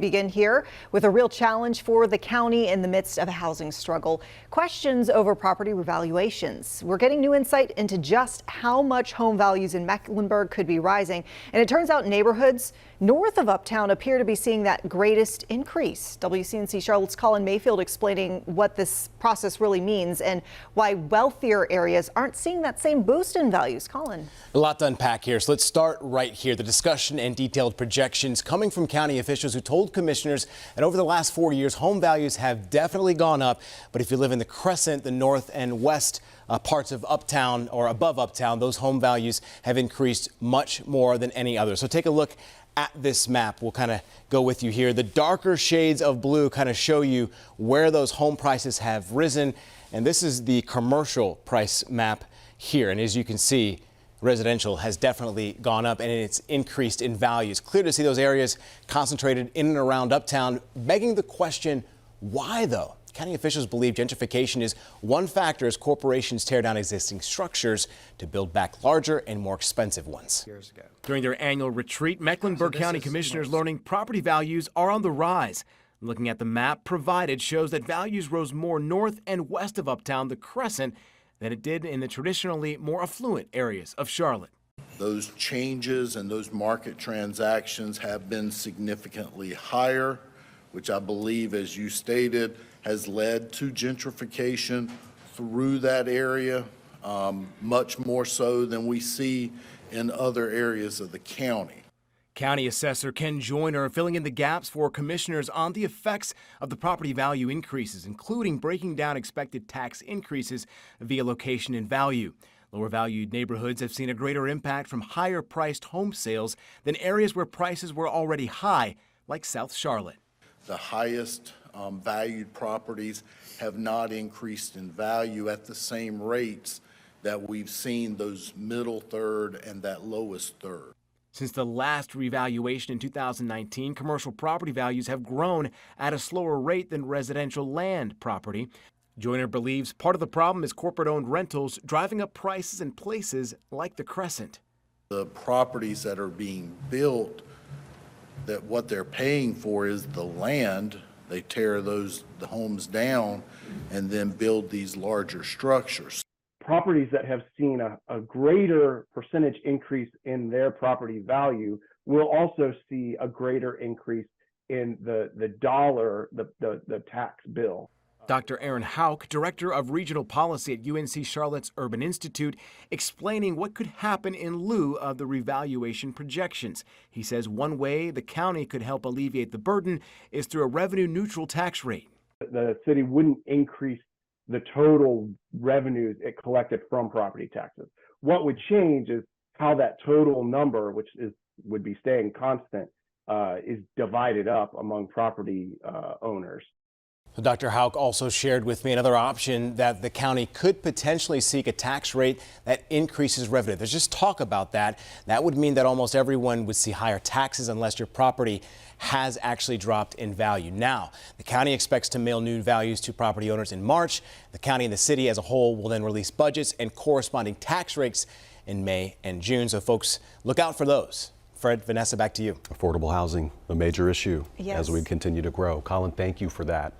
begin here with a real challenge for the county in the midst of a housing struggle. Questions over property revaluations. We're getting new insight into just how much home values in Mecklenburg could be rising. And it turns out neighborhoods north of Uptown appear to be seeing that greatest increase. WCNC Charlotte's Colin Mayfield explaining what this process really means and why wealthier areas aren't seeing that same boost in values. Colin. A lot to unpack here, so let's start right here. The discussion and detailed projections coming from county officials who told commissioners that over the last 4 years, home values have definitely gone up. But if you live in the Crescent, the north and west parts of Uptown or above Uptown, those home values have increased much more than any other. So take a look at this map. We'll kind of go with you here. The darker shades of blue kind of show you where those home prices have risen. And this is the commercial price map here. And as you can see, residential has definitely gone up and it's increased in values. Clear to see those areas concentrated in and around Uptown, begging the question, why though? County officials believe gentrification is one factor as corporations tear down existing structures to build back larger and more expensive ones. During their annual retreat, Mecklenburg County Commissioners learning property values are on the rise. Looking at the map provided shows that values rose more north and west of Uptown, the Crescent, than it did in the traditionally more affluent areas of Charlotte. Those changes and those market transactions have been significantly higher, which I believe, as you stated, has led to gentrification through that area, much more so than we see in other areas of the county. County Assessor Joyner filling in the gaps for commissioners on the effects of the property value increases, including breaking down expected tax increases via location and value. Lower valued neighborhoods have seen a greater impact from higher priced home sales than areas where prices were already high, like South Charlotte. The highest valued properties have not increased in value at the same rates that we've seen those middle third and that lowest third. Since the last revaluation in 2019, commercial property values have grown at a slower rate than residential land property. Joyner believes part of the problem is corporate-owned rentals driving up prices in places like the Crescent. The properties that are being built, that what they're paying for is the land. They tear the homes down and then build these larger structures. Properties that have seen a greater percentage increase in their property value will also see a greater increase in the tax bill. Dr. Aaron Hauk, Director of Regional Policy at UNC Charlotte's Urban Institute, explaining what could happen in lieu of the revaluation projections. He says one way the county could help alleviate the burden is through a revenue-neutral tax rate. The city wouldn't increase the total revenues it collected from property taxes. What would change is how that total number, which would be staying constant, is divided up among property owners. So Dr. Hauk also shared with me another option that the county could potentially seek a tax rate that increases revenue. There's just talk about that. That would mean that almost everyone would see higher taxes unless your property has actually dropped in value. Now, the county expects to mail new values to property owners in March. The county and the city as a whole will then release budgets and corresponding tax rates in May and June. So folks, look out for those. Fred, Vanessa, back to you. Affordable housing, a major issue yes, as we continue to grow. Colin, thank you for that.